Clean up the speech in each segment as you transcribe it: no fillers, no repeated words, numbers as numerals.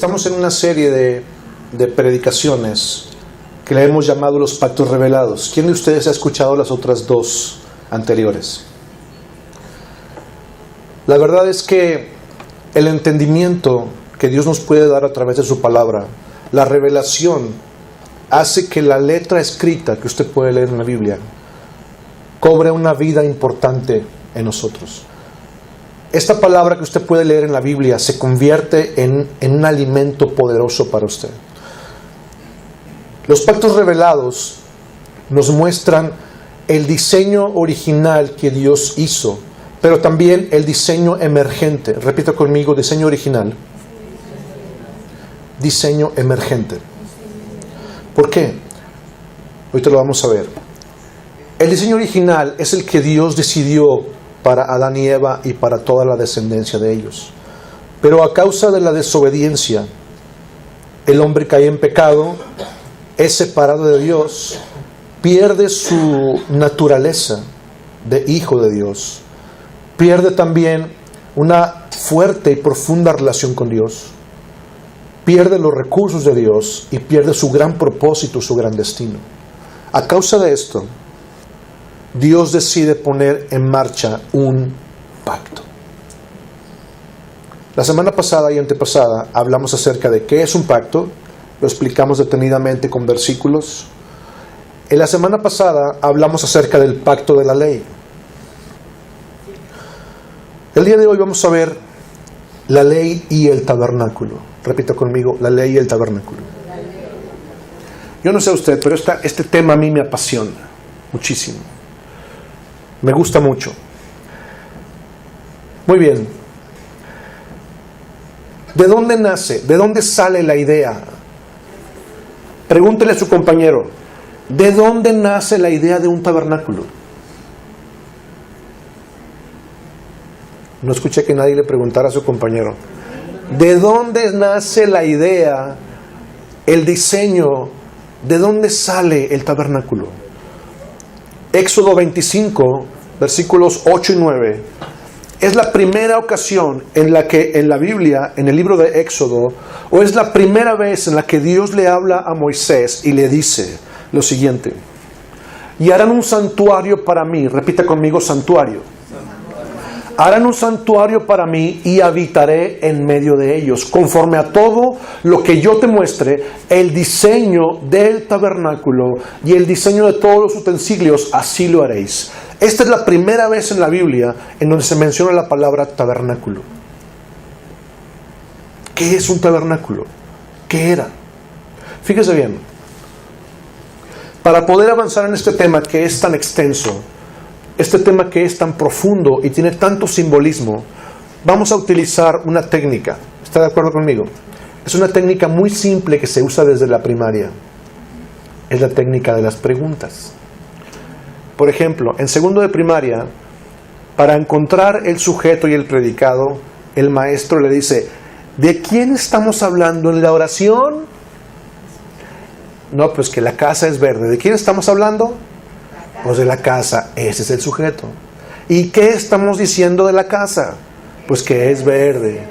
Estamos en una serie de predicaciones que le hemos llamado los pactos revelados. ¿Quién de ustedes ha escuchado las otras dos anteriores? La verdad es que el entendimiento que Dios nos puede dar a través de su palabra, la revelación, hace que la letra escrita que usted puede leer en la Biblia cobre una vida importante en nosotros. Esta palabra que usted puede leer en la Biblia se convierte en un alimento poderoso para usted. Los pactos revelados nos muestran el diseño original que Dios hizo, pero también el diseño emergente. Repita conmigo: diseño original, diseño emergente. ¿Por qué? Ahorita lo vamos a ver. El diseño original es el que Dios decidió para Adán y Eva y para toda la descendencia de ellos. Pero a causa de la desobediencia, el hombre cae en pecado, es separado de Dios, pierde su naturaleza de hijo de Dios, pierde también una fuerte y profunda relación con Dios, pierde los recursos de Dios y pierde su gran propósito, su gran destino. A causa de esto, Dios decide poner en marcha un pacto. La semana pasada y antepasada hablamos acerca de qué es un pacto, lo explicamos detenidamente con versículos. En la semana pasada hablamos acerca del pacto de la ley. El día de hoy vamos a ver la ley y el tabernáculo. Repita conmigo: la ley y el tabernáculo. Yo no sé usted, pero este tema a mí me apasiona muchísimo. Me gusta mucho. Muy bien. ¿De dónde nace? ¿De dónde sale la idea? Pregúntele a su compañero: ¿de dónde nace la idea de un tabernáculo? No escuché que nadie le preguntara a su compañero: ¿de dónde nace la idea, el diseño, de dónde sale el tabernáculo? Éxodo 25, versículos 8 y 9, es la primera ocasión en la que en la Biblia, en el libro de Éxodo, o es la primera vez en la que Dios le habla a Moisés y le dice lo siguiente: y harán un santuario para mí. Repita conmigo: santuario. Harán un santuario para mí y habitaré en medio de ellos. Conforme a todo lo que yo te muestre, el diseño del tabernáculo y el diseño de todos los utensilios, así lo haréis. Esta es la primera vez en la Biblia en donde se menciona la palabra tabernáculo. ¿Qué es un tabernáculo? ¿Qué era? Fíjese bien. Para poder avanzar en este tema que es tan extenso, este tema que es tan profundo y tiene tanto simbolismo, vamos a utilizar una técnica. ¿Está de acuerdo conmigo? Es una técnica muy simple que se usa desde la primaria. Es la técnica de las preguntas. Por ejemplo, en segundo de primaria, para encontrar el sujeto y el predicado, el maestro le dice: ¿de quién estamos hablando en la oración? No, pues que la casa es verde. ¿De quién estamos hablando? Pues de la casa. Ese es el sujeto. ¿Y qué estamos diciendo de la casa? Pues que es verde.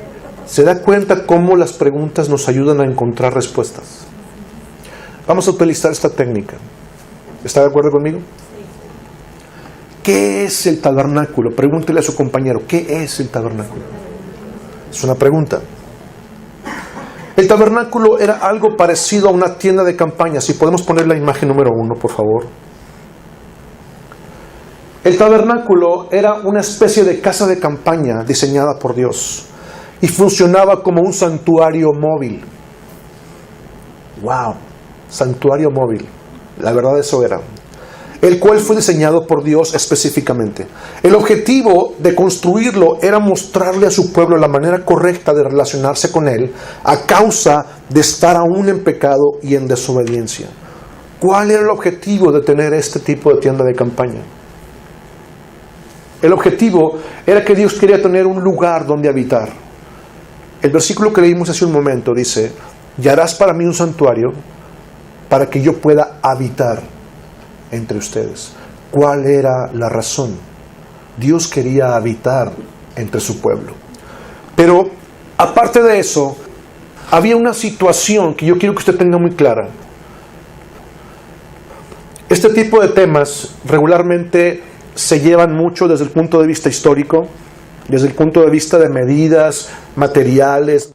¿Se da cuenta cómo las preguntas nos ayudan a encontrar respuestas? Vamos a utilizar esta técnica. ¿Está de acuerdo conmigo? ¿Qué es el tabernáculo? Pregúntele a su compañero: ¿qué es el tabernáculo? Es una pregunta. El tabernáculo era algo parecido a una tienda de campaña. Si podemos poner la imagen número 1, por favor. El tabernáculo era una especie de casa de campaña diseñada por Dios y funcionaba como un santuario móvil. ¡Wow! Santuario móvil. La verdad, eso era. El cual fue diseñado por Dios específicamente. El objetivo de construirlo era mostrarle a su pueblo la manera correcta de relacionarse con Él a causa de estar aún en pecado y en desobediencia. ¿Cuál era el objetivo de tener este tipo de tienda de campaña? El objetivo era que Dios quería tener un lugar donde habitar. El versículo que leímos hace un momento dice: y harás para mí un santuario para que yo pueda habitar entre ustedes. ¿Cuál era la razón? Dios quería habitar entre su pueblo. Pero aparte de eso, había una situación que yo quiero que usted tenga muy clara. Este tipo de temas regularmente se llevan mucho desde el punto de vista histórico, desde el punto de vista de medidas, materiales.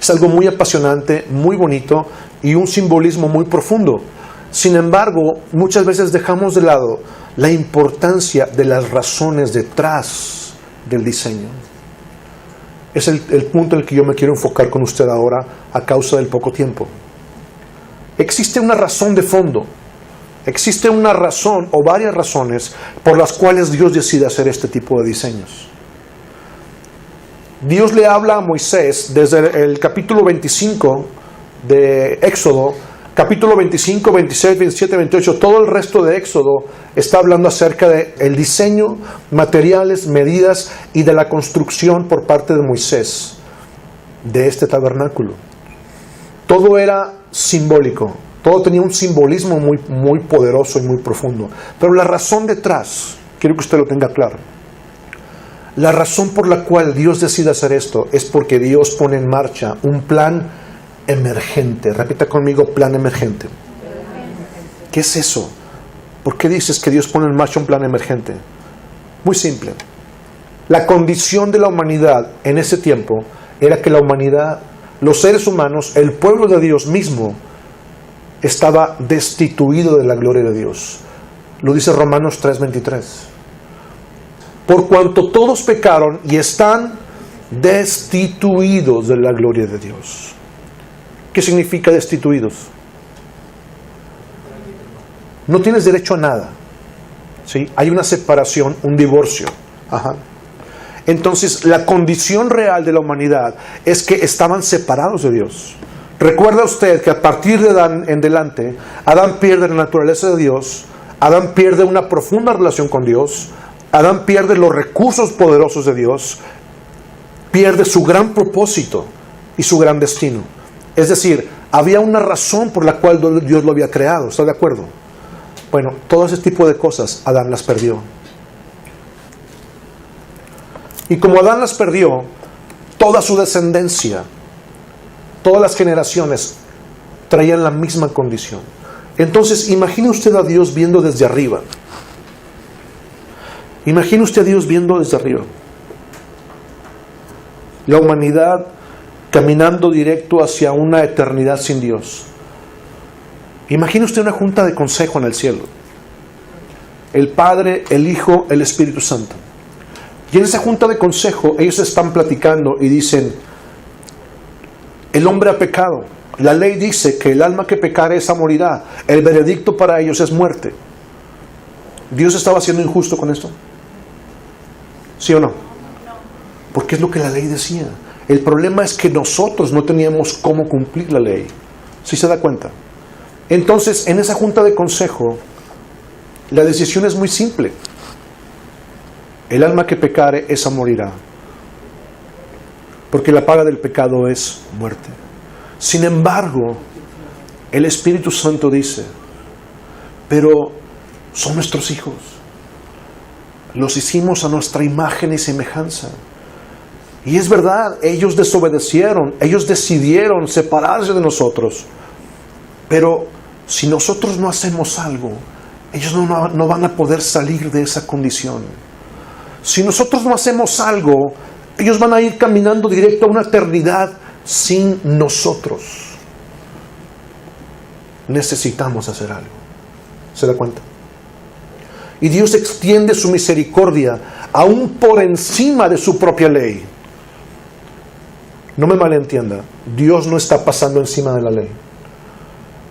Es algo muy apasionante, muy bonito y un simbolismo muy profundo. Sin embargo, muchas veces dejamos de lado la importancia de las razones detrás del diseño. Es el punto en el que yo me quiero enfocar con usted ahora a causa del poco tiempo. Existe una razón de fondo. Existe una razón o varias razones por las cuales Dios decide hacer este tipo de diseños. Dios le habla a Moisés desde el capítulo 25 de Éxodo, capítulo 25, 26, 27, 28, todo el resto de Éxodo está hablando acerca del diseño, materiales, medidas y de la construcción por parte de Moisés de este tabernáculo. Todo era simbólico, todo tenía un simbolismo muy, muy poderoso y muy profundo. Pero la razón detrás, quiero que usted lo tenga claro. La razón por la cual Dios decide hacer esto es porque Dios pone en marcha un plan emergente. Repita conmigo, plan emergente. ¿Qué es eso? ¿Por qué dices que Dios pone en marcha un plan emergente? Muy simple. La condición de la humanidad en ese tiempo era que la humanidad, los seres humanos, el pueblo de Dios mismo, estaba destituido de la gloria de Dios. Lo dice Romanos 3:23. Por cuanto todos pecaron y están destituidos de la gloria de Dios. ¿Qué significa destituidos? No tienes derecho a nada. ¿Sí? Hay una separación, un divorcio. Ajá. Entonces, la condición real de la humanidad es que estaban separados de Dios. Recuerda usted que a partir de Adán en adelante, Adán pierde la naturaleza de Dios, Adán pierde una profunda relación con Dios, Adán pierde los recursos poderosos de Dios, pierde su gran propósito y su gran destino. Es decir, había una razón por la cual Dios lo había creado, ¿está de acuerdo? Bueno, todo ese tipo de cosas Adán las perdió. Y como Adán las perdió, toda su descendencia, todas las generaciones traían la misma condición. Entonces, imagine usted a Dios viendo desde arriba. Imagine usted a Dios viendo desde arriba. La humanidad caminando directo hacia una eternidad sin Dios. Imagine usted una junta de consejo en el cielo. El Padre, el Hijo, el Espíritu Santo. Y en esa junta de consejo ellos están platicando y dicen: el hombre ha pecado. La ley dice que el alma que pecare esa morirá. El veredicto para ellos es muerte. ¿Dios estaba siendo injusto con esto? ¿Sí o no? Porque es lo que la ley decía. El problema es que nosotros no teníamos cómo cumplir la ley. ¿Sí se da cuenta? Entonces, en esa junta de consejo, la decisión es muy simple. El alma que pecare, esa morirá. Porque la paga del pecado es muerte. Sin embargo, el Espíritu Santo dice: pero son nuestros hijos. Los hicimos a nuestra imagen y semejanza. Y es verdad, ellos desobedecieron, ellos decidieron separarse de nosotros. Pero si nosotros no hacemos algo, ellos no van a poder salir de esa condición. Si nosotros no hacemos algo, ellos van a ir caminando directo a una eternidad sin nosotros. Necesitamos hacer algo. ¿Se da cuenta? Y Dios extiende su misericordia aún por encima de su propia ley. No me malentienda, Dios no está pasando encima de la ley.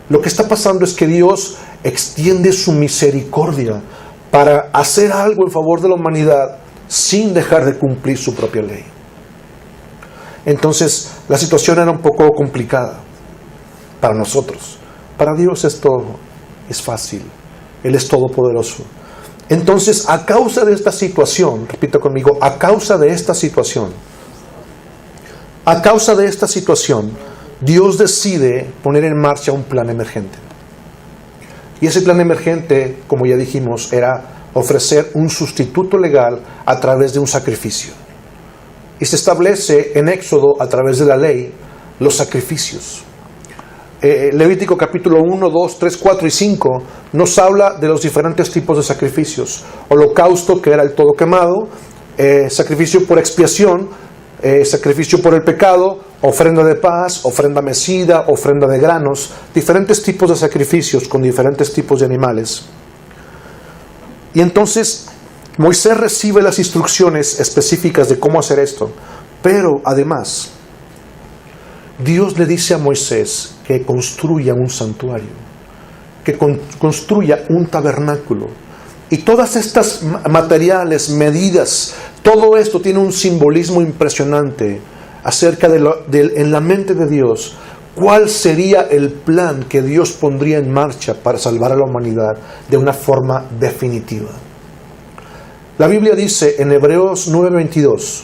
Lo que está pasando es que Dios extiende su misericordia para hacer algo en favor de la humanidad sin dejar de cumplir su propia ley. Entonces, la situación era un poco complicada para nosotros. Para Dios esto es fácil. Él es todopoderoso. Entonces, a causa de esta situación, repita conmigo, a causa de esta situación, Dios decide poner en marcha un plan emergente. Y ese plan emergente, como ya dijimos, era ofrecer un sustituto legal a través de un sacrificio. Y se establece en Éxodo, a través de la ley, los sacrificios. Levítico capítulo 1, 2, 3, 4 y 5 nos habla de los diferentes tipos de sacrificios. Holocausto, que era el todo quemado, sacrificio por expiación, sacrificio por el pecado, ofrenda de paz, ofrenda mecida, ofrenda de granos, diferentes tipos de sacrificios con diferentes tipos de animales. Y entonces Moisés recibe las instrucciones específicas de cómo hacer esto, pero además Dios le dice a Moisés que construya un santuario, que construya un tabernáculo. Y todas estas materiales, medidas, todo esto tiene un simbolismo impresionante acerca en la mente de Dios, cuál sería el plan que Dios pondría en marcha para salvar a la humanidad de una forma definitiva. La Biblia dice en Hebreos 9:22,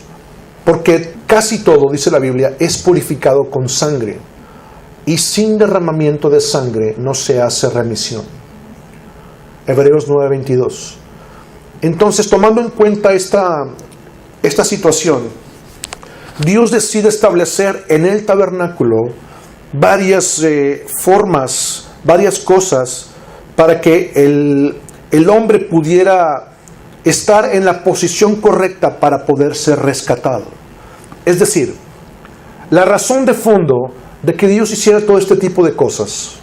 porque casi todo, dice la Biblia, es purificado con sangre, y sin derramamiento de sangre no se hace remisión. Hebreos 9:22. Entonces, tomando en cuenta esta situación, Dios decide establecer en el tabernáculo varias formas, varias cosas, para que el hombre pudiera estar en la posición correcta para poder ser rescatado. Es decir, la razón de fondo de que Dios hiciera todo este tipo de cosas,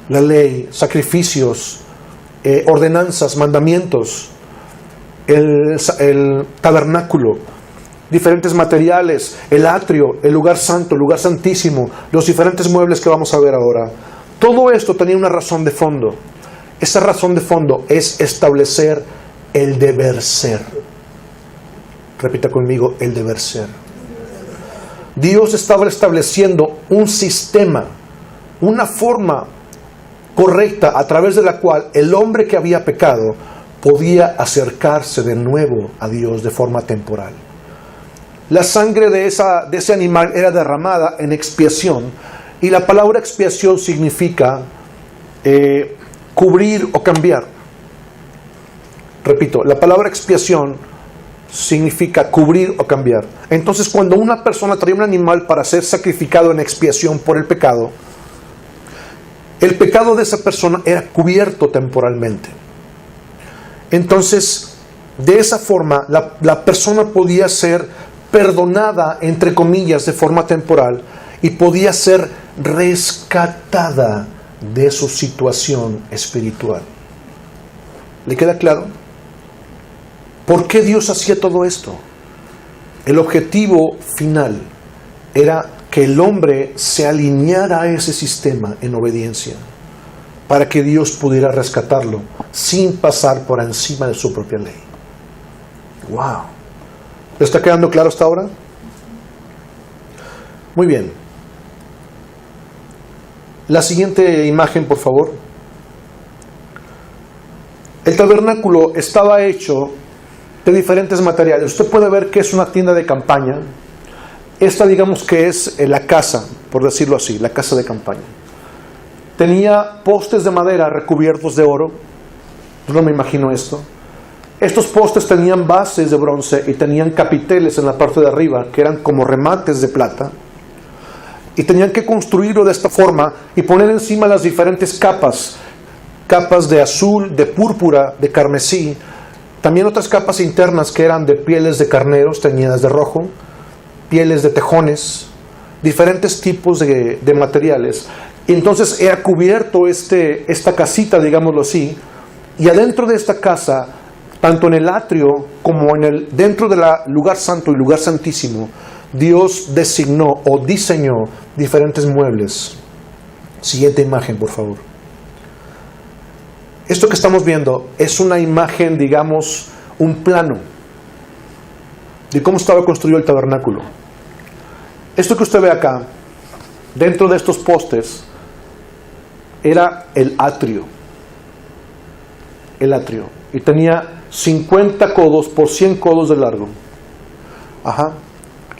la ley, sacrificios, ordenanzas, mandamientos, el tabernáculo, diferentes materiales, el atrio, el lugar santo, el lugar santísimo, los diferentes muebles que vamos a ver ahora, todo esto tenía una razón de fondo. Esa razón de fondo es establecer el deber ser. Repita conmigo, el deber ser. Dios estaba estableciendo un sistema, una forma correcta a través de la cual el hombre que había pecado podía acercarse de nuevo a Dios de forma temporal. La sangre de ese animal era derramada en expiación, y la palabra expiación significa cubrir o cambiar. Repito, la palabra expiación significa cubrir o cambiar. Entonces, cuando una persona traía un animal para ser sacrificado en expiación por el pecado de esa persona era cubierto temporalmente. Entonces, de esa forma, la persona podía ser perdonada, entre comillas, de forma temporal, y podía ser rescatada de su situación espiritual. ¿Le queda claro? ¿Por qué Dios hacía todo esto? El objetivo final era que el hombre se alineara a ese sistema en obediencia, para que Dios pudiera rescatarlo sin pasar por encima de su propia ley. ¡Wow! ¿Le está quedando claro hasta ahora? Muy bien. La siguiente imagen, por favor. El tabernáculo estaba hecho de diferentes materiales. Usted puede ver que es una tienda de campaña. Esta, digamos que es la casa, por decirlo así, la casa de campaña. Tenía postes de madera recubiertos de oro. Yo no me imagino esto. Estos postes tenían bases de bronce y tenían capiteles en la parte de arriba, que eran como remates de plata. Y tenían que construirlo de esta forma y poner encima las diferentes capas. Capas de azul, de púrpura, de carmesí. También otras capas internas que eran de pieles de carneros teñidas de rojo, pieles de tejones, diferentes tipos de materiales. Y entonces era cubierto esta casita, digámoslo así, y adentro de esta casa, tanto en el atrio como dentro del lugar santo y lugar santísimo, Dios designó o diseñó diferentes muebles. Siguiente imagen, por favor. Esto que estamos viendo es una imagen, digamos, un plano de cómo estaba construido el tabernáculo. Esto que usted ve acá, dentro de estos postes, era el atrio. El atrio. Y tenía 50 codos por 100 codos de largo. Ajá.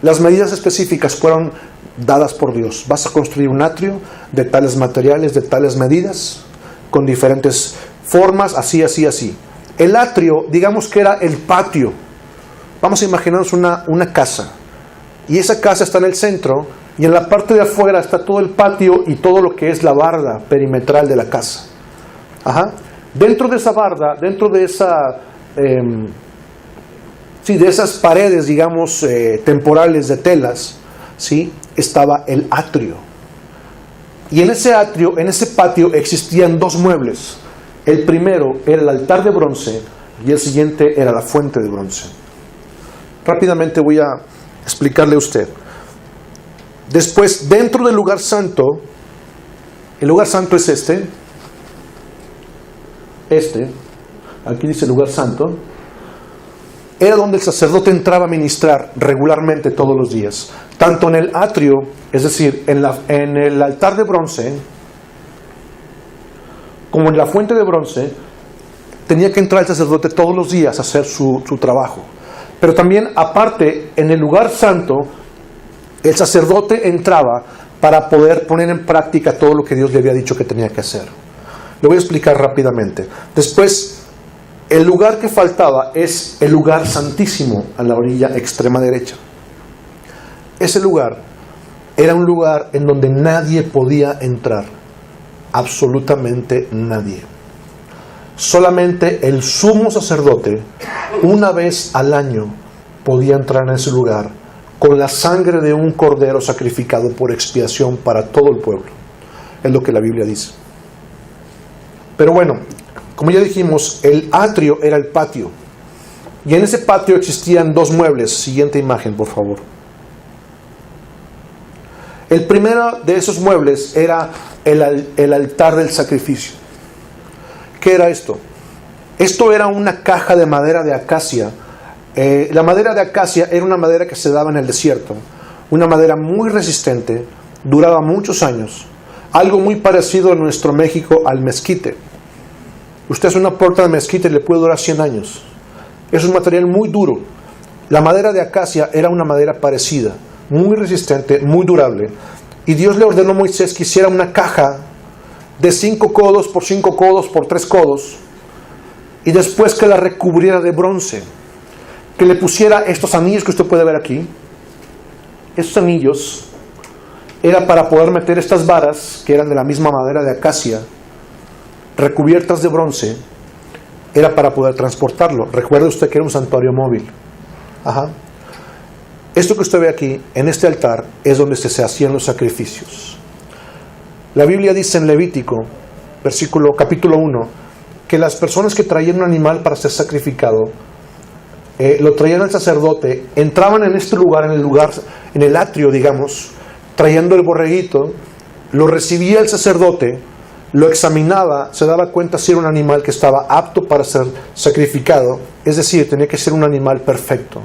Las medidas específicas fueron dadas por Dios. Vas a construir un atrio de tales materiales, de tales medidas, con diferentes formas, así, así, así. El atrio, digamos que era el patio. Vamos a imaginarnos una casa. Y esa casa está en el centro, y en la parte de afuera está todo el patio y todo lo que es la barda perimetral de la casa. Ajá. Dentro de esa barda, dentro de esa, de esas paredes, digamos, temporales de telas, ¿sí?, estaba el atrio. Y en ese atrio, en ese patio, existían dos muebles. El primero era el altar de bronce y el siguiente era la fuente de bronce. Rápidamente voy a explicarle a usted. Después, dentro del lugar santo, el lugar santo es aquí dice lugar santo, era donde el sacerdote entraba a ministrar regularmente todos los días, tanto en el atrio, es decir, en el altar de bronce, como en la fuente de bronce. Tenía que entrar el sacerdote todos los días a hacer su trabajo. Pero también, aparte, en el lugar santo, el sacerdote entraba para poder poner en práctica todo lo que Dios le había dicho que tenía que hacer. Lo voy a explicar rápidamente. Después, el lugar que faltaba es el lugar santísimo a la orilla extrema derecha. Ese lugar era un lugar en donde nadie podía entrar, absolutamente nadie. Solamente el sumo sacerdote, una vez al año, podía entrar en ese lugar con la sangre de un cordero sacrificado por expiación para todo el pueblo. Es lo que la Biblia dice. Pero bueno, como ya dijimos, el atrio era el patio. Y en ese patio existían dos muebles. Siguiente imagen, por favor. El primero de esos muebles era el altar del sacrificio. ¿Qué era esto? Esto era una caja de madera de acacia. La madera de acacia era una madera que se daba en el desierto. Una madera muy resistente, duraba muchos años. Algo muy parecido en nuestro México al mezquite. Usted hace una puerta de mezquite y le puede durar 100 años. Es un material muy duro. La madera de acacia era una madera parecida, muy resistente, muy durable. Y Dios le ordenó a Moisés que hiciera una caja de 5 codos por 5 codos por 3 codos, y después que la recubriera de bronce, que le pusiera estos anillos que usted puede ver aquí. Estos anillos era para poder meter estas varas, que eran de la misma madera de acacia, recubiertas de bronce. Era para poder transportarlo. Recuerde usted que era un santuario móvil. Ajá. Esto que usted ve aquí, en este altar, es donde se hacían los sacrificios. La Biblia dice en Levítico, capítulo 1, que las personas que traían un animal para ser sacrificado, lo traían al sacerdote, entraban en este lugar, en el atrio, digamos, trayendo el borreguito, lo recibía el sacerdote, lo examinaba, se daba cuenta si era un animal que estaba apto para ser sacrificado, es decir, tenía que ser un animal perfecto.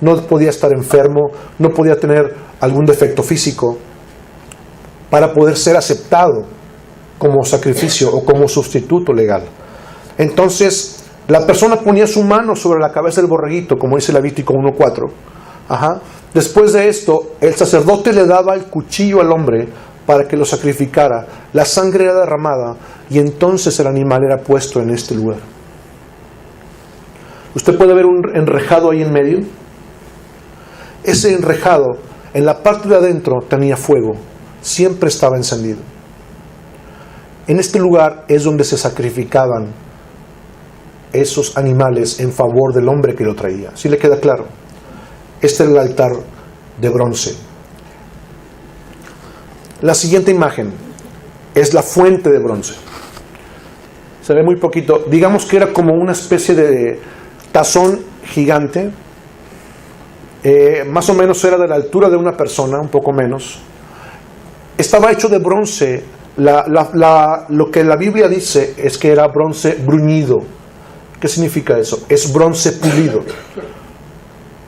No podía estar enfermo, no podía tener algún defecto físico para poder ser aceptado como sacrificio o como sustituto legal. Entonces, la persona ponía su mano sobre la cabeza del borreguito, como dice Levítico 1:4. Ajá. Después de esto, el sacerdote le daba el cuchillo al hombre para que lo sacrificara. La sangre era derramada y entonces el animal era puesto en este lugar. Usted puede ver un enrejado ahí en medio. Ese enrejado, en la parte de adentro, tenía fuego. Siempre estaba encendido. En este lugar es donde se sacrificaban esos animales en favor del hombre que lo traía. ¿Sí le queda claro? Este es el altar de bronce. La siguiente imagen es la fuente de bronce. Se ve muy poquito. Digamos que era como una especie de tazón gigante. Más o menos era de la altura de una persona, un poco menos. Estaba hecho de bronce. Lo que la Biblia dice es que era bronce bruñido. ¿Qué significa eso? Es bronce pulido.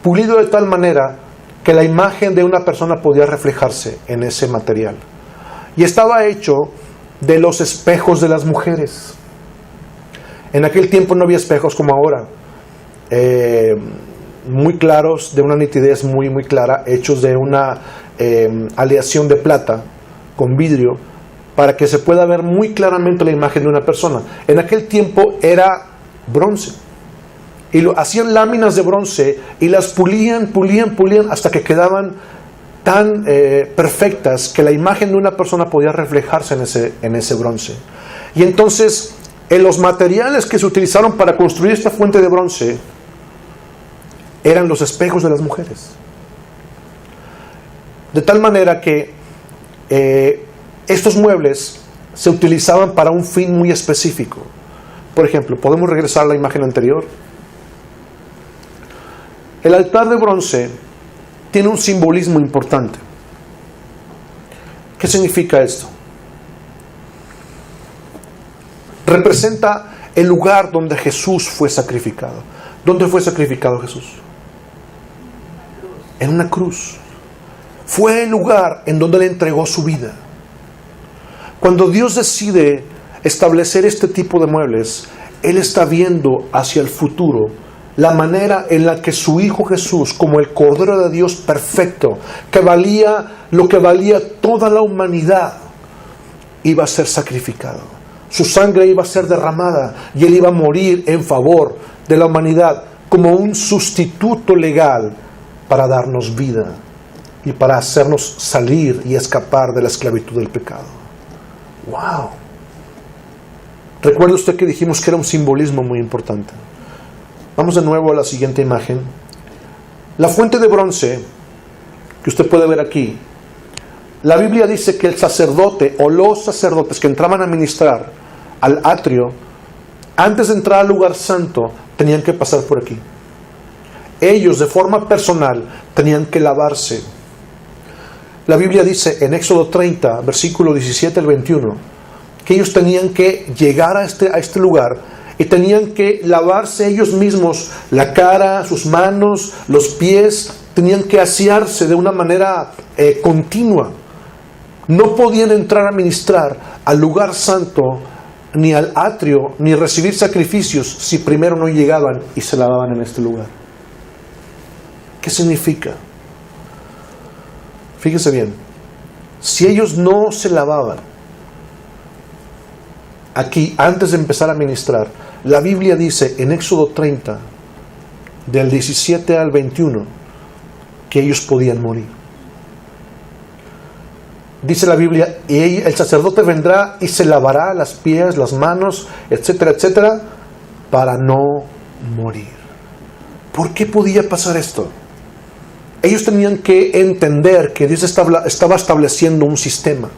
Pulido de tal manera que la imagen de una persona podía reflejarse en ese material. Y estaba hecho de los espejos de las mujeres. En aquel tiempo no había espejos como ahora. Muy claros, de una nitidez muy, muy clara, hechos de una aleación de plata con vidrio, para que se pueda ver muy claramente la imagen de una persona. En aquel tiempo era bronce. Y hacían láminas de bronce y las pulían hasta que quedaban tan perfectas que la imagen de una persona podía reflejarse en ese bronce. Y entonces, en los materiales que se utilizaron para construir esta fuente de bronce eran los espejos de las mujeres. De tal manera que estos muebles se utilizaban para un fin muy específico. Por ejemplo, podemos regresar a la imagen anterior. El altar de bronce tiene un simbolismo importante. ¿Qué significa esto? Representa el lugar donde Jesús fue sacrificado. ¿Dónde fue sacrificado Jesús? En una cruz. Fue el lugar en donde Él entregó su vida. Cuando Dios decide establecer este tipo de muebles, Él está viendo hacia el futuro la manera en la que su Hijo Jesús, como el Cordero de Dios perfecto, que valía lo que valía toda la humanidad, iba a ser sacrificado. Su sangre iba a ser derramada y Él iba a morir en favor de la humanidad como un sustituto legal para darnos vida y para hacernos salir y escapar de la esclavitud del pecado. ¡Wow! ¿Recuerda usted que dijimos que era un simbolismo muy importante? Vamos de nuevo a la siguiente imagen. La fuente de bronce, que usted puede ver aquí, la Biblia dice que el sacerdote o los sacerdotes que entraban a ministrar al atrio, antes de entrar al lugar santo, tenían que pasar por aquí. Ellos, de forma personal, tenían que lavarse. La Biblia dice en Éxodo 30, versículo 17 al 21, que ellos tenían que llegar a este lugar y tenían que lavarse ellos mismos la cara, sus manos, los pies, tenían que asearse de una manera continua. No podían entrar a ministrar al lugar santo, ni al atrio, ni recibir sacrificios si primero no llegaban y se lavaban en este lugar. ¿Qué significa? Fíjense bien, si ellos no se lavaban aquí antes de empezar a ministrar, la Biblia dice en Éxodo 30, del 17 al 21, que ellos podían morir. Dice la Biblia, y el sacerdote vendrá y se lavará las pies, las manos, etcétera, etcétera, para no morir. ¿Por qué podía pasar esto? Ellos tenían que entender que Dios estaba estableciendo un sistema.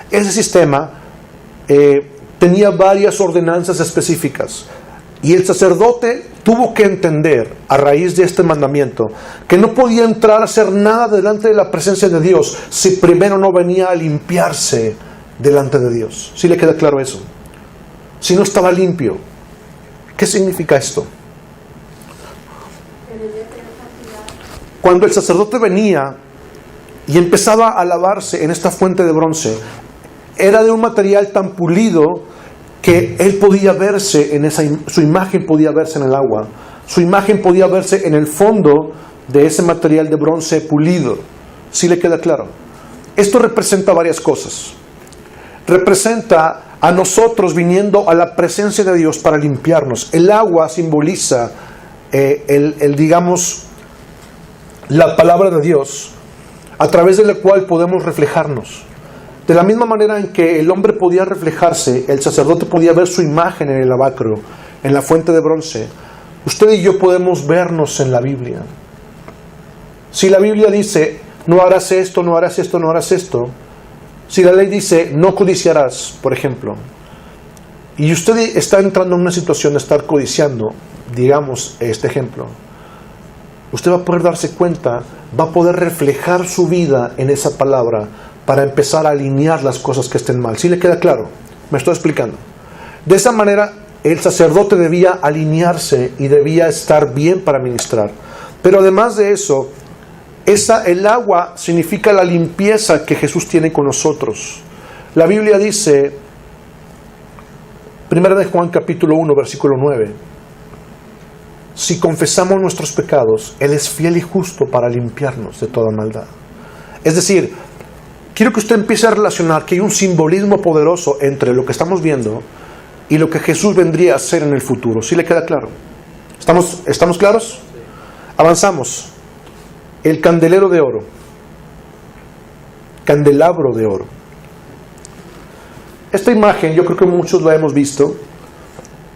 Ese sistema tenía varias ordenanzas específicas. Y el sacerdote tuvo que entender, a raíz de este mandamiento, que no podía entrar a hacer nada delante de la presencia de Dios si primero no venía a limpiarse delante de Dios. ¿Sí le queda claro eso? Si no estaba limpio. ¿Qué significa esto? Cuando el sacerdote venía y empezaba a lavarse en esta fuente de bronce, era de un material tan pulido que él podía verse su imagen podía verse en el agua, su imagen podía verse en el fondo de ese material de bronce pulido. ¿Sí le queda claro? Esto representa varias cosas. Representa a nosotros viniendo a la presencia de Dios para limpiarnos. El agua simboliza digamos, la palabra de Dios, a través de la cual podemos reflejarnos. De la misma manera en que el hombre podía reflejarse, el sacerdote podía ver su imagen en el lavacro, en la fuente de bronce, usted y yo podemos vernos en la Biblia. Si la Biblia dice, no harás esto, no harás esto, no harás esto, si la ley dice, no codiciarás, por ejemplo, y usted está entrando en una situación de estar codiciando, digamos este ejemplo, usted va a poder darse cuenta, va a poder reflejar su vida en esa palabra para empezar a alinear las cosas que estén mal. ¿Sí le queda claro? Me estoy explicando. De esa manera, el sacerdote debía alinearse y debía estar bien para ministrar. Pero además de eso, el agua significa la limpieza que Jesús tiene con nosotros. La Biblia dice, 1 de Juan capítulo 1, versículo 9, si confesamos nuestros pecados, Él es fiel y justo para limpiarnos de toda maldad. Es decir, quiero que usted empiece a relacionar que hay un simbolismo poderoso entre lo que estamos viendo y lo que Jesús vendría a hacer en el futuro. ¿Sí le queda claro? ¿Estamos claros? Avanzamos. El candelero de oro. candelabro de oro. Esta imagen, yo creo que muchos la hemos visto,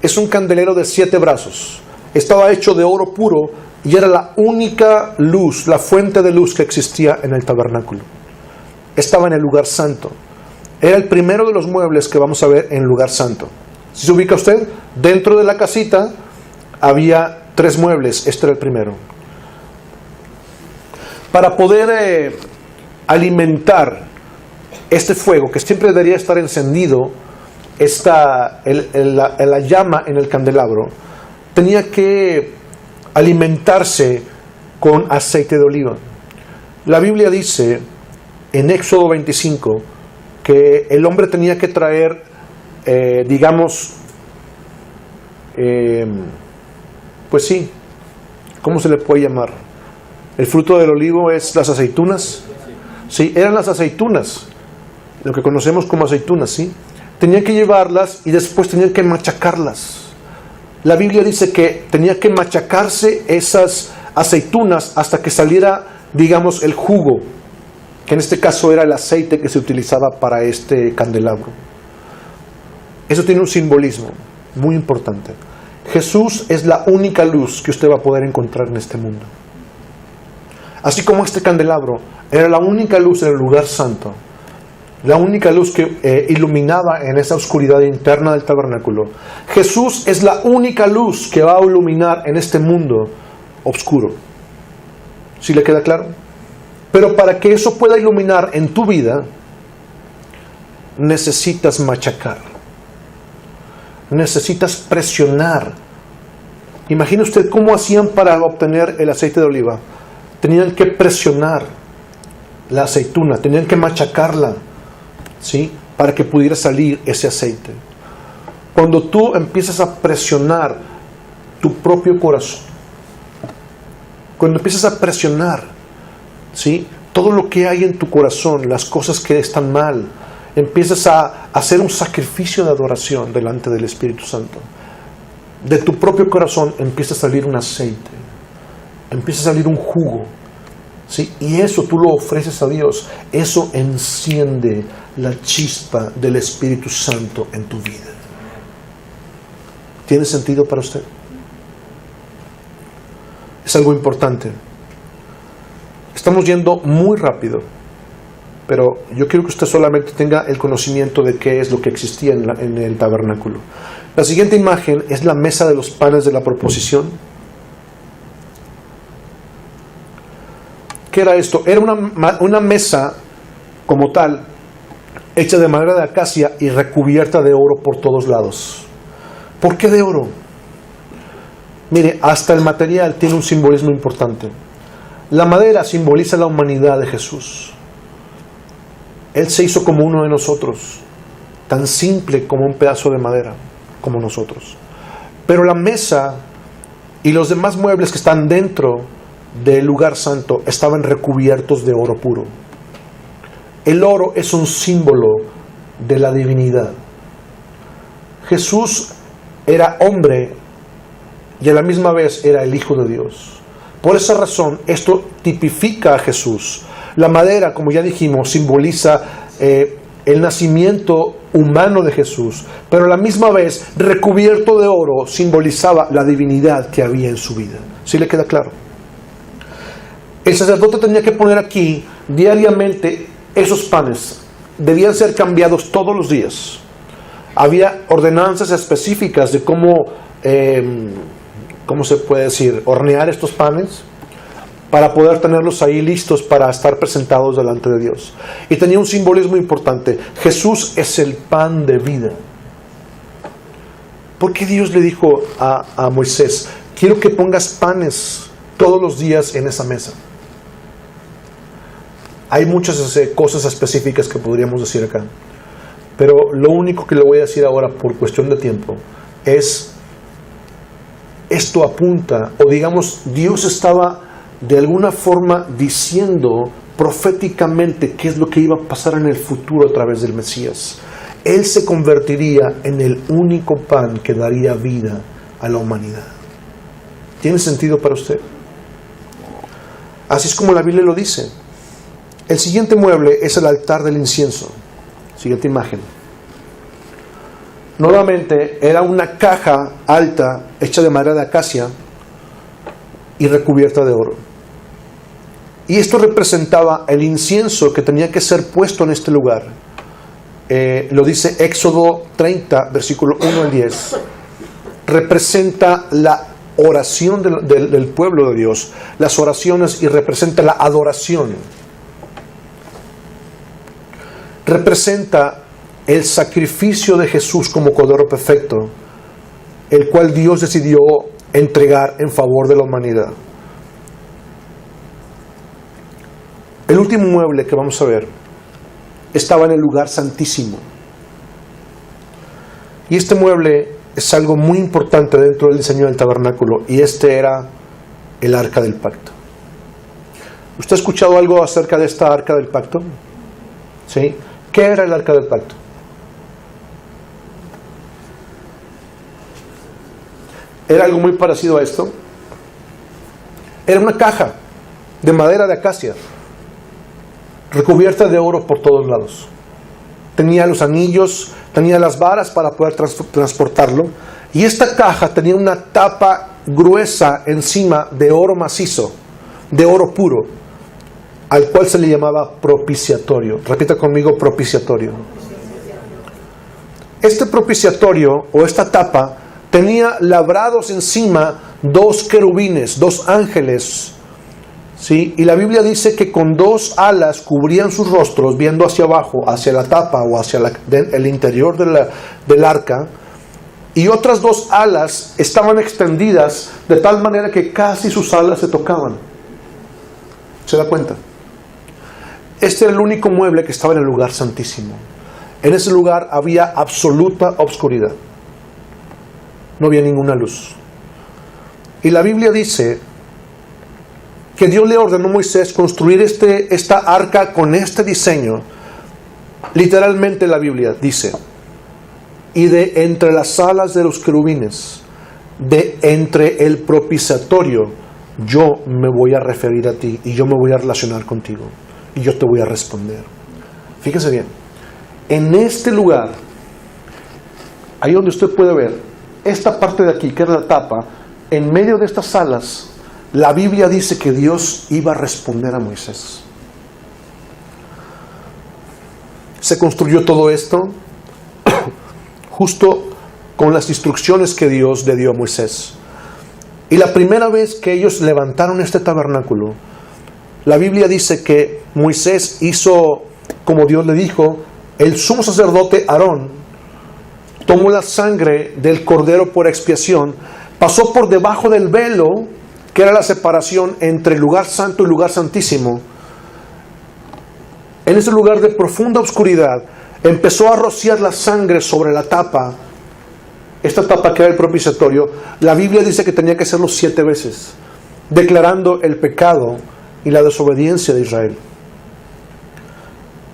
es un candelero de 7 brazos. Estaba hecho de oro puro y era la única luz, la fuente de luz que existía en el tabernáculo. Estaba en el lugar santo. Era el primero de los muebles que vamos a ver en el lugar santo. Si se ubica usted, dentro de la casita había 3 muebles, este era el primero. Para poder alimentar este fuego, que siempre debería estar encendido, la llama en el candelabro, tenía que alimentarse con aceite de oliva. La Biblia dice en Éxodo 25 que el hombre tenía que traer, pues sí, ¿cómo se le puede llamar? El fruto del olivo es las aceitunas. Sí, eran las aceitunas, lo que conocemos como aceitunas, ¿sí? Tenían que llevarlas y después tenían que machacarlas. La Biblia dice que tenía que machacarse esas aceitunas hasta que saliera, digamos, el jugo, que en este caso era el aceite que se utilizaba para este candelabro. Eso tiene un simbolismo muy importante. Jesús es la única luz que usted va a poder encontrar en este mundo. Así como este candelabro era la única luz en el lugar santo, la única luz que iluminaba en esa oscuridad interna del tabernáculo, Jesús es la única luz que va a iluminar en este mundo oscuro. ¿Sí le queda claro? Pero para que eso pueda iluminar en tu vida, necesitas machacar, necesitas presionar. Imagine usted cómo hacían para obtener el aceite de oliva. Tenían que presionar la aceituna, tenían que machacarla, ¿sí? Para que pudiera salir ese aceite. Cuando tú empiezas a presionar tu propio corazón, cuando empiezas a presionar, ¿sí?, todo lo que hay en tu corazón, las cosas que están mal, empiezas a hacer un sacrificio de adoración delante del Espíritu Santo. De tu propio corazón empieza a salir un aceite, empieza a salir un jugo, ¿sí? Y eso tú lo ofreces a Dios. Eso enciende la chispa del Espíritu Santo en tu vida. ¿Tiene sentido para usted? Es algo importante. Estamos yendo muy rápido, pero yo quiero que usted solamente tenga el conocimiento de qué es lo que existía en el tabernáculo. La siguiente imagen es la mesa de los panes de la proposición. ¿Qué era esto? Era una mesa como tal, hecha de madera de acacia y recubierta de oro por todos lados. ¿Por qué de oro? Mire, hasta el material tiene un simbolismo importante. La madera simboliza la humanidad de Jesús. Él se hizo como uno de nosotros, tan simple como un pedazo de madera, como nosotros. Pero la mesa y los demás muebles que están dentro del lugar santo estaban recubiertos de oro puro. El oro es un símbolo de la divinidad. Jesús era hombre y a la misma vez era el Hijo de Dios. Por esa razón, esto tipifica a Jesús. La madera, como ya dijimos, simboliza el nacimiento humano de Jesús, pero a la misma vez, recubierto de oro, simbolizaba la divinidad que había en su vida. ¿Sí le queda claro? El sacerdote tenía que poner aquí diariamente esos panes. Debían ser cambiados todos los días. Había ordenanzas específicas de cómo se puede decir, hornear estos panes para poder tenerlos ahí listos para estar presentados delante de Dios. Y tenía un simbolismo importante. Jesús es el pan de vida. ¿Por qué Dios le dijo a Moisés, quiero que pongas panes todos los días en esa mesa? Hay muchas cosas específicas que podríamos decir acá, pero lo único que le voy a decir ahora por cuestión de tiempo es, esto apunta, o digamos, Dios estaba de alguna forma diciendo proféticamente qué es lo que iba a pasar en el futuro a través del Mesías. Él se convertiría en el único pan que daría vida a la humanidad. ¿Tiene sentido para usted? Así es como la Biblia lo dice. El siguiente mueble es el altar del incienso. Siguiente imagen. Nuevamente era una caja alta hecha de madera de acacia y recubierta de oro. Y esto representaba el incienso que tenía que ser puesto en este lugar. Lo dice Éxodo 30, versículo 1 al 10. Representa la oración del pueblo de Dios, las oraciones, y representa la adoración. Representa el sacrificio de Jesús como Cordero perfecto, el cual Dios decidió entregar en favor de la humanidad. El último mueble que vamos a ver estaba en el lugar santísimo. Y este mueble es algo muy importante dentro del diseño del tabernáculo, y este era el arca del pacto. ¿Usted ha escuchado algo acerca de esta arca del pacto? ¿Sí? ¿Qué era el arca del pacto? Era algo muy parecido a esto. Era una caja de madera de acacia, recubierta de oro por todos lados. Tenía los anillos, tenía las varas para poder transportarlo. Y esta caja tenía una tapa gruesa encima de oro macizo, de oro puro, al cual se le llamaba propiciatorio. Repita conmigo: propiciatorio. Este propiciatorio, o esta tapa, tenía labrados encima dos querubines, dos ángeles, ¿sí? Y la Biblia dice que con dos alas cubrían sus rostros, viendo hacia abajo, hacia la tapa o hacia el interior del arca, y otras dos alas estaban extendidas de tal manera que casi sus alas se tocaban. ¿Se da cuenta? Este era el único mueble que estaba en el lugar santísimo. En ese lugar había absoluta obscuridad. No había ninguna luz. Y la Biblia dice que Dios le ordenó a Moisés construir esta arca con este diseño. Literalmente la Biblia dice: y de entre las alas de los querubines, de entre el propiciatorio, yo me voy a referir a ti, y yo me voy a relacionar contigo, y yo te voy a responder. Fíjense bien, en este lugar, ahí donde usted puede ver esta parte de aquí, que era la tapa, en medio de estas alas, la Biblia dice que Dios iba a responder a Moisés. Se construyó todo esto justo con las instrucciones que Dios le dio a Moisés. Y la primera vez que ellos levantaron este tabernáculo, la Biblia dice que Moisés hizo como Dios le dijo. El sumo sacerdote Aarón tomó la sangre del cordero por expiación, pasó por debajo del velo, que era la separación entre el lugar santo y el lugar santísimo. En ese lugar de profunda oscuridad, empezó a rociar la sangre sobre la tapa. Esta tapa que era el propiciatorio, la Biblia dice que tenía que hacerlo 7 veces, declarando el pecado y la desobediencia de Israel.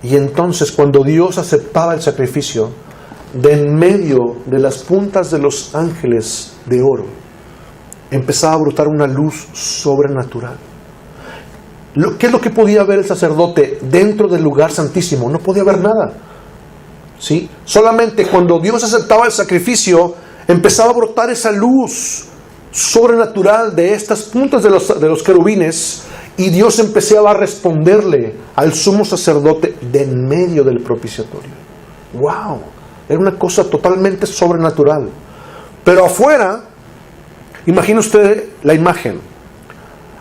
Y entonces, cuando Dios aceptaba el sacrificio, de en medio de las puntas de los ángeles de oro, empezaba a brotar una luz sobrenatural. ¿Qué es lo que podía ver el sacerdote dentro del lugar santísimo? No podía ver nada, ¿sí? Solamente cuando Dios aceptaba el sacrificio, empezaba a brotar esa luz sobrenatural de estas puntas de los querubines, y Dios empezaba a responderle al sumo sacerdote de en medio del propiciatorio. ¡Wow! Era una cosa totalmente sobrenatural. Pero afuera, imagine usted la imagen.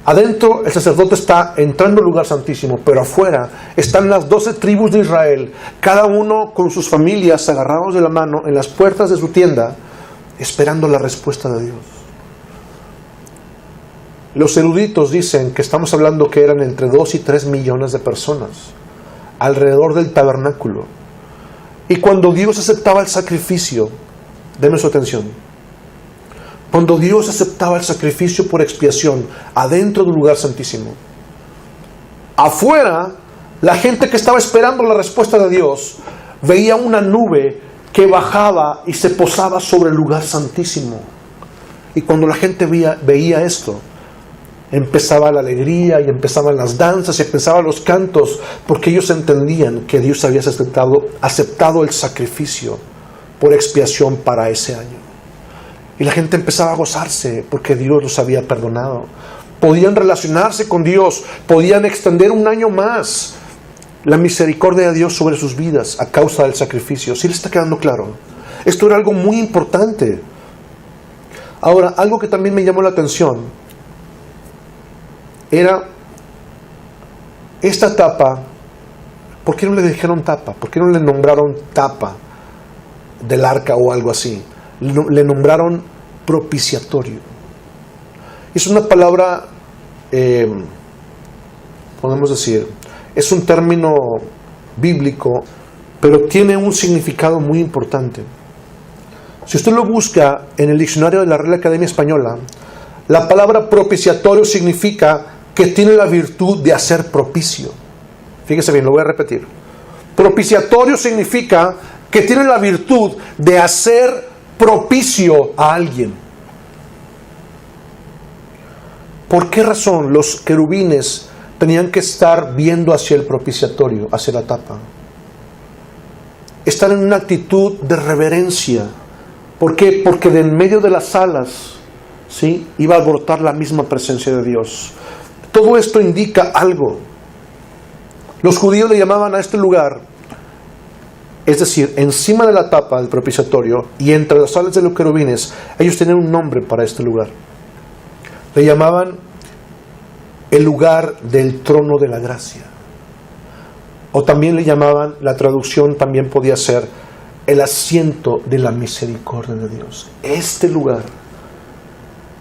Adentro el sacerdote está entrando al lugar santísimo, pero afuera están las 12 tribus de Israel, cada uno con sus familias agarrados de la mano en las puertas de su tienda, esperando la respuesta de Dios. Los eruditos dicen que estamos hablando que eran entre 2 y 3 millones de personas alrededor del tabernáculo. Y cuando Dios aceptaba el sacrificio, denme su atención, cuando Dios aceptaba el sacrificio por expiación adentro del lugar santísimo, afuera, la gente que estaba esperando la respuesta de Dios veía una nube que bajaba y se posaba sobre el lugar santísimo. Y cuando la gente veía esto, empezaba la alegría y empezaban las danzas y empezaban los cantos, porque ellos entendían que Dios había aceptado el sacrificio por expiación para ese año. Y la gente empezaba a gozarse porque Dios los había perdonado. Podían relacionarse con Dios, podían extender un año más la misericordia de Dios sobre sus vidas a causa del sacrificio. ¿Sí le está quedando claro? Esto era algo muy importante. Ahora, algo que también me llamó la atención era esta tapa. ¿Por qué no le dijeron tapa? ¿Por qué no le nombraron tapa del arca o algo así? Le nombraron propiciatorio. Es una palabra, podemos decir, es un término bíblico, pero tiene un significado muy importante. Si usted lo busca en el diccionario de la Real Academia Española, la palabra propiciatorio significa que tiene la virtud de hacer propicio. Fíjese bien, lo voy a repetir. Propiciatorio significa que tiene la virtud de hacer propicio a alguien. ¿Por qué razón los querubines tenían que estar viendo hacia el propiciatorio, hacia la tapa? Estar en una actitud de reverencia. ¿Por qué? Porque de en medio de las alas, ¿sí?, iba a brotar la misma presencia de Dios. Todo esto indica algo. Los judíos le llamaban a este lugar, es decir, encima de la tapa del propiciatorio y entre las alas de los querubines, ellos tenían un nombre para este lugar. Le llamaban el lugar del trono de la gracia. O también le llamaban, la traducción también podía ser, el asiento de la misericordia de Dios. Este lugar,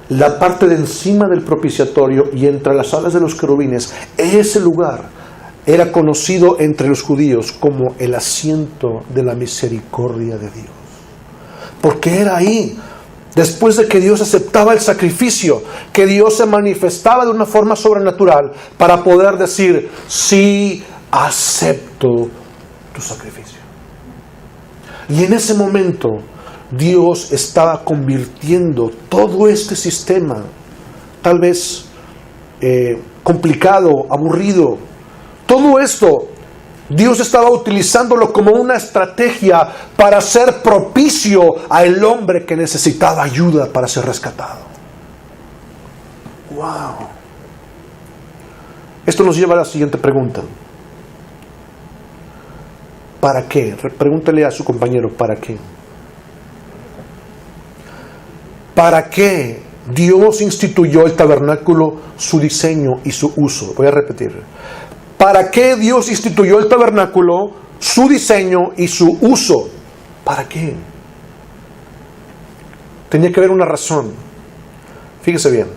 la parte de encima del propiciatorio y entre las alas de los querubines, ese lugar era conocido entre los judíos como el asiento de la misericordia de Dios. Porque era ahí, después de que Dios aceptaba el sacrificio, que Dios se manifestaba de una forma sobrenatural para poder decir: sí, acepto tu sacrificio. Y en ese momento Dios estaba convirtiendo todo este sistema, tal vez complicado, aburrido, todo esto Dios estaba utilizándolo como una estrategia para ser propicio al hombre que necesitaba ayuda para ser rescatado. ¡Wow! Esto nos lleva a la siguiente pregunta. ¿Para qué? Pregúntele a su compañero, ¿para qué? ¿Para qué Dios instituyó el tabernáculo, su diseño y su uso? Voy a repetir. ¿Para qué Dios instituyó el tabernáculo, su diseño y su uso? ¿Para qué? Tenía que haber una razón. Fíjese bien.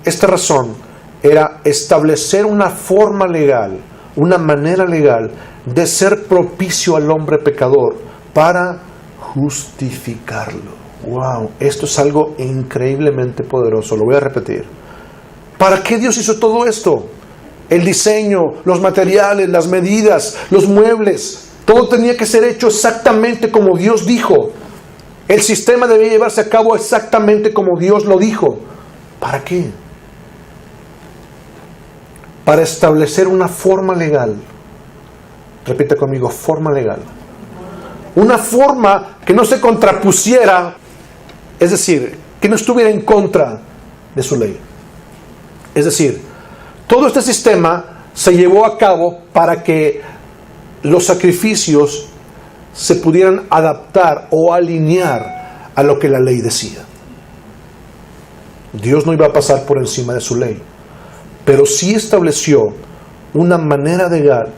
Esta razón era establecer una forma legal, una manera legal de ser propicio al hombre pecador para justificarlo. Wow, esto es algo increíblemente poderoso. Lo voy a repetir. ¿Para qué Dios hizo todo esto? El diseño, los materiales, las medidas, los muebles, todo tenía que ser hecho exactamente como Dios dijo. El sistema debía llevarse a cabo exactamente como Dios lo dijo. ¿Para qué? Para establecer una forma legal. Repite conmigo, forma legal. Una forma que no se contrapusiera, es decir, que no estuviera en contra de su ley. Es decir, todo este sistema se llevó a cabo para que los sacrificios se pudieran adaptar o alinear a lo que la ley decía. Dios no iba a pasar por encima de su ley, pero sí estableció una manera legal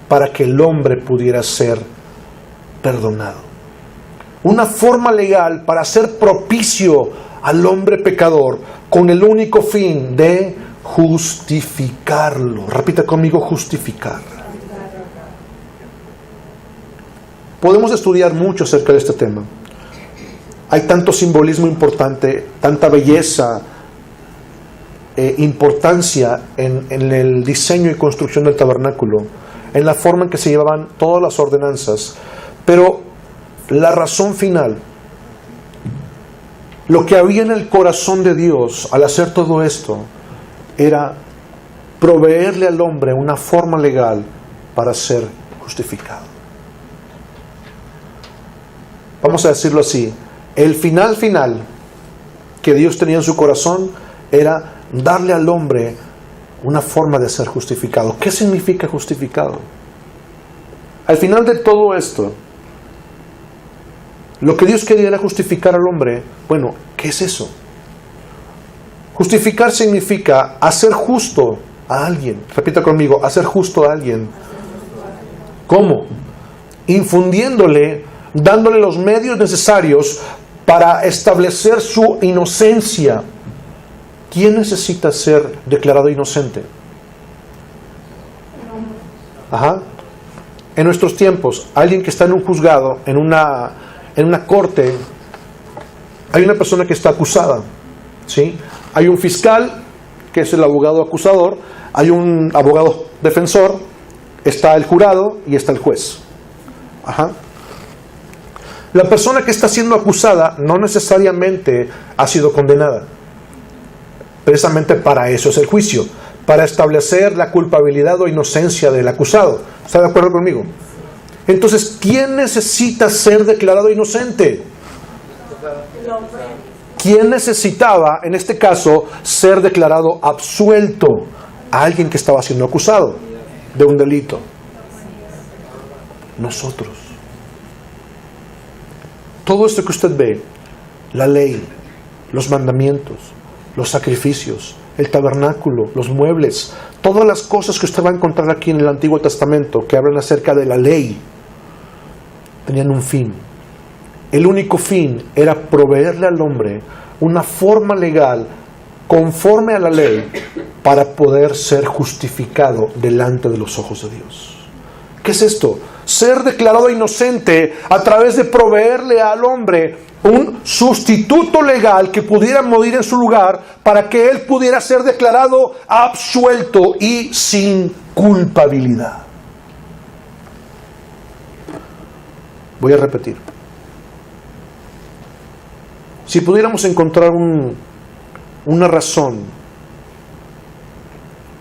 para que el hombre pudiera ser perdonado. Una forma legal para ser propicio al hombre pecador con el único fin de justificarlo. Repita conmigo, justificar. Podemos estudiar mucho acerca de este tema. Hay tanto simbolismo importante, tanta belleza, importancia en el diseño y construcción del tabernáculo, en la forma en que se llevaban todas las ordenanzas. Pero la razón final Lo que había en el corazón de Dios al hacer todo esto era proveerle al hombre una forma legal para ser justificado. Vamos a decirlo así, el final que Dios tenía en su corazón era darle al hombre una forma de ser justificado. ¿Qué significa justificado? Al final de todo esto, lo que Dios quería era justificar al hombre. Bueno, ¿qué es eso? Justificar significa hacer justo a alguien. Repita conmigo, hacer justo a alguien. ¿Cómo? Infundiéndole, dándole los medios necesarios para establecer su inocencia. ¿Quién necesita ser declarado inocente? Ajá. En nuestros tiempos, alguien que está en un juzgado, en una corte, hay una persona que está acusada, ¿sí? Hay un fiscal, que es el abogado acusador, hay un abogado defensor, está el jurado y está el juez. Ajá. La persona que está siendo acusada no necesariamente ha sido condenada. Precisamente para eso es el juicio, para establecer la culpabilidad o inocencia del acusado. ¿Está de acuerdo conmigo? Entonces, ¿quién necesita ser declarado inocente? ¿Quién necesitaba, en este caso, ser declarado absuelto? A alguien que estaba siendo acusado de un delito. Nosotros. Todo esto que usted ve, la ley, los mandamientos, los sacrificios, el tabernáculo, los muebles, todas las cosas que usted va a encontrar aquí en el Antiguo Testamento que hablan acerca de la ley, tenían un fin. El único fin era proveerle al hombre una forma legal conforme a la ley para poder ser justificado delante de los ojos de Dios. ¿Qué es esto? Ser declarado inocente a través de proveerle al hombre un sustituto legal que pudiera morir en su lugar para que él pudiera ser declarado absuelto y sin culpabilidad. Voy a repetir. Si pudiéramos encontrar una razón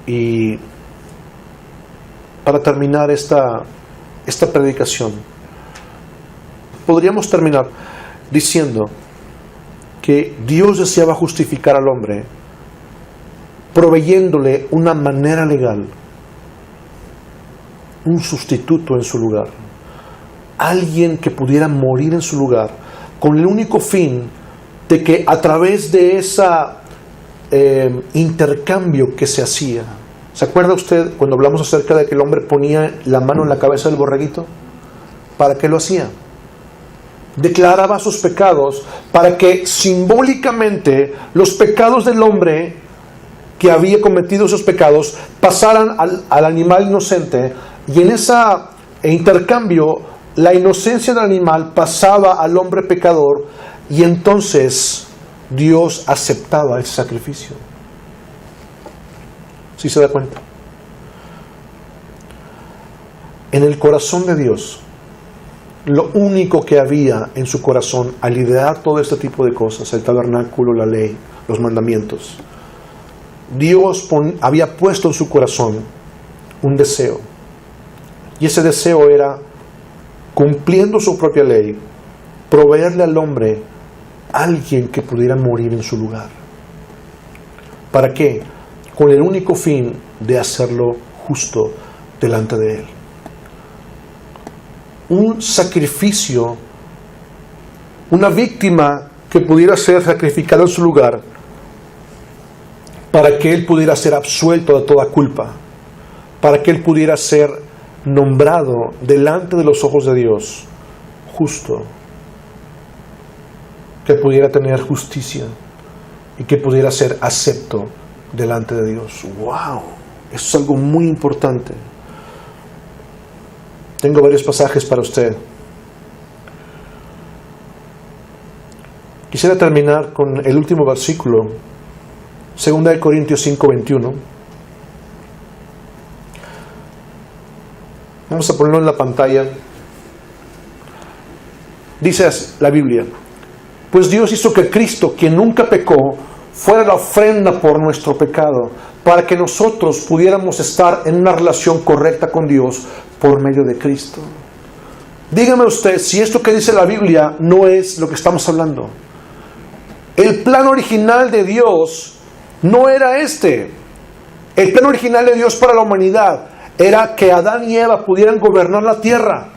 y para terminar esta predicación, podríamos terminar diciendo que Dios deseaba justificar al hombre proveyéndole una manera legal, un sustituto en su lugar, alguien que pudiera morir en su lugar, con el único fin de que a través de esa intercambio que se hacía. ¿Se acuerda usted cuando hablamos acerca de que el hombre ponía la mano en la cabeza del borreguito? ¿Para qué lo hacía? Declaraba sus pecados para que simbólicamente los pecados del hombre que había cometido esos pecados pasaran al animal inocente, y en ese intercambio la inocencia del animal pasaba al hombre pecador, y entonces Dios aceptaba ese sacrificio. ¿Sí se da cuenta? En el corazón de Dios, lo único que había en su corazón al idear todo este tipo de cosas, el tabernáculo, la ley, los mandamientos, Dios había puesto en su corazón un deseo. Y ese deseo era, cumpliendo su propia ley, proveerle al hombre alguien que pudiera morir en su lugar. ¿Para qué? Con el único fin de hacerlo justo delante de él. Un sacrificio, una víctima que pudiera ser sacrificada en su lugar para que él pudiera ser absuelto de toda culpa, para que él pudiera ser nombrado delante de los ojos de Dios justo, que pudiera tener justicia y que pudiera ser acepto delante de Dios. ¡Wow! Eso es algo muy importante. Tengo varios pasajes para usted. Quisiera terminar con el último versículo, 2 Corintios 5:21. Vamos a ponerlo en la pantalla. Dice la Biblia: Pues Dios hizo que Cristo, quien nunca pecó, fuera la ofrenda por nuestro pecado, para que nosotros pudiéramos estar en una relación correcta con Dios por medio de Cristo. Dígame usted si esto que dice la Biblia no es lo que estamos hablando. El plan original de Dios no era este. El plan original de Dios para la humanidad era que Adán y Eva pudieran gobernar la tierra,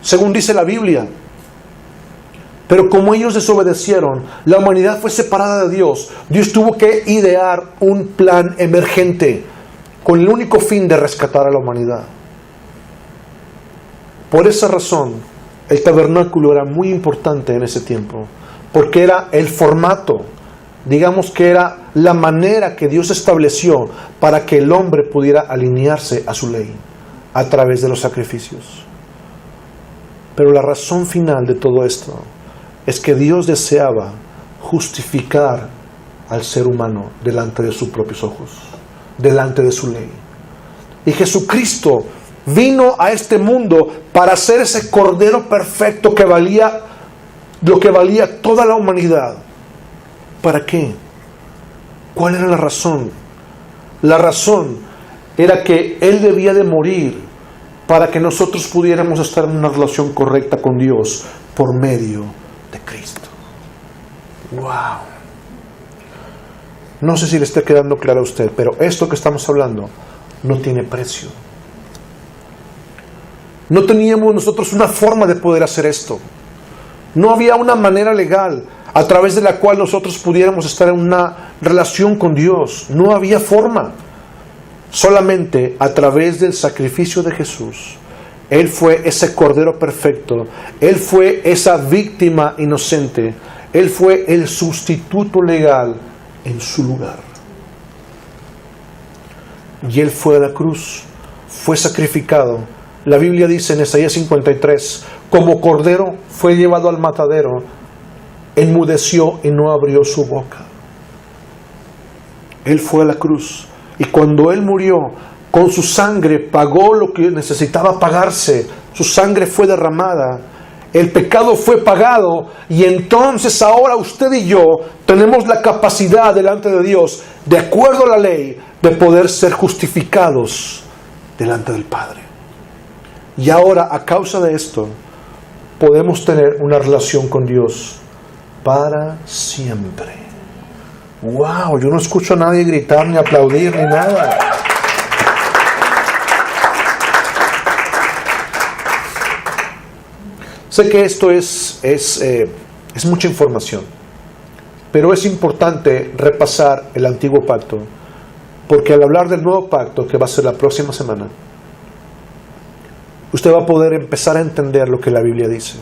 según dice la Biblia. Pero como ellos desobedecieron, la humanidad fue separada de Dios. Dios tuvo que idear un plan emergente con el único fin de rescatar a la humanidad. Por esa razón, el tabernáculo era muy importante en ese tiempo, porque era el formato, digamos que era la manera que Dios estableció para que el hombre pudiera alinearse a su ley a través de los sacrificios. Pero la razón final de todo esto es que Dios deseaba justificar al ser humano delante de sus propios ojos, delante de su ley. Y Jesucristo vino a este mundo para ser ese cordero perfecto que valía lo que valía toda la humanidad. ¿Para qué? ¿Cuál era la razón? La razón era que Él debía de morir para que nosotros pudiéramos estar en una relación correcta con Dios por medio de Cristo. ¡Wow! No sé si le está quedando claro a usted, pero esto que estamos hablando no tiene precio. No teníamos nosotros una forma de poder hacer esto. No había una manera legal a través de la cual nosotros pudiéramos estar en una relación con Dios. No había forma. Solamente a través del sacrificio de Jesús. Él fue ese cordero perfecto. Él fue esa víctima inocente. Él fue el sustituto legal en su lugar. Y Él fue a la cruz. Fue sacrificado. La Biblia dice en Isaías 53, como cordero fue llevado al matadero, enmudeció y no abrió su boca. Él fue a la cruz. Y cuando Él murió, con su sangre pagó lo que necesitaba pagarse. Su sangre fue derramada. El pecado fue pagado. Y entonces ahora usted y yo tenemos la capacidad delante de Dios, de acuerdo a la ley, de poder ser justificados delante del Padre. Y ahora, a causa de esto, podemos tener una relación con Dios para siempre. ¡Wow! Yo no escucho a nadie gritar, ni aplaudir, ni nada. Sé que esto es mucha información, pero es importante repasar el antiguo pacto, porque al hablar del nuevo pacto, que va a ser la próxima semana, usted va a poder empezar a entender lo que la Biblia dice.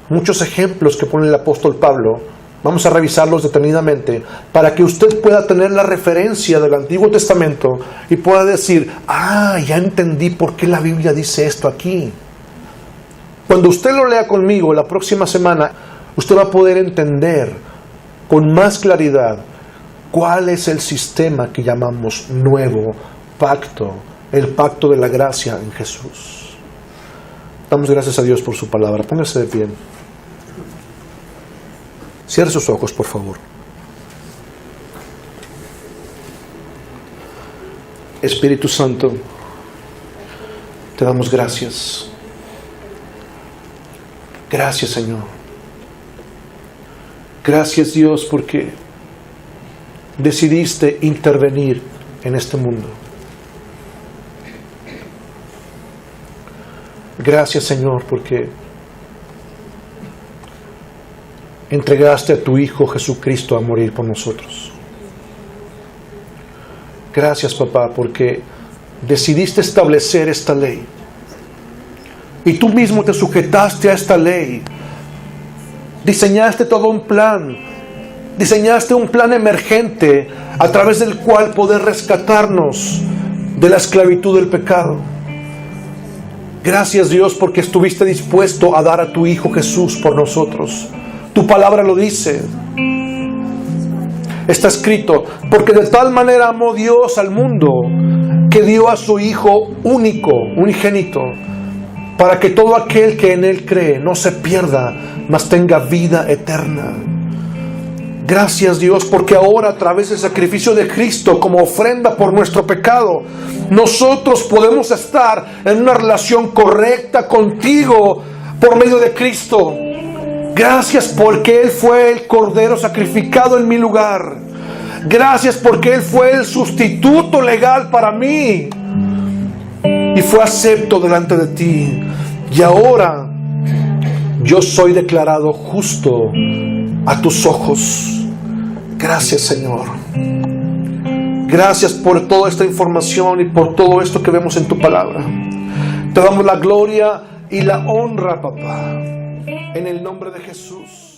Muchos ejemplos que pone el apóstol Pablo, vamos a revisarlos detenidamente, para que usted pueda tener la referencia del Antiguo Testamento y pueda decir, ya entendí por qué la Biblia dice esto aquí. Cuando usted lo lea conmigo la próxima semana, usted va a poder entender con más claridad cuál es el sistema que llamamos nuevo pacto, el pacto de la gracia en Jesús. Damos gracias a Dios por su palabra. Póngase de pie. Cierre sus ojos, por favor. Espíritu Santo, te damos gracias. Gracias, Señor. Gracias, Dios, porque decidiste intervenir en este mundo. Gracias, Señor, porque entregaste a tu Hijo Jesucristo a morir por nosotros. Gracias, papá, porque decidiste establecer esta ley. Y tú mismo te sujetaste a esta ley. Diseñaste todo un plan. Diseñaste un plan emergente a través del cual poder rescatarnos de la esclavitud del pecado. Gracias, Dios, porque estuviste dispuesto a dar a tu Hijo Jesús por nosotros. Tu palabra lo dice. Está escrito, porque de tal manera amó Dios al mundo, que dio a su Hijo único, unigénito, para que todo aquel que en Él cree no se pierda, mas tenga vida eterna. Gracias, Dios, porque ahora a través del sacrificio de Cristo como ofrenda por nuestro pecado, nosotros podemos estar en una relación correcta contigo por medio de Cristo. Gracias porque Él fue el Cordero sacrificado en mi lugar. Gracias porque Él fue el sustituto legal para mí y fue acepto delante de ti. Y ahora yo soy declarado justo a tus ojos. Gracias, Señor. Gracias por toda esta información y por todo esto que vemos en tu palabra. Te damos la gloria y la honra, papá, en el nombre de Jesús.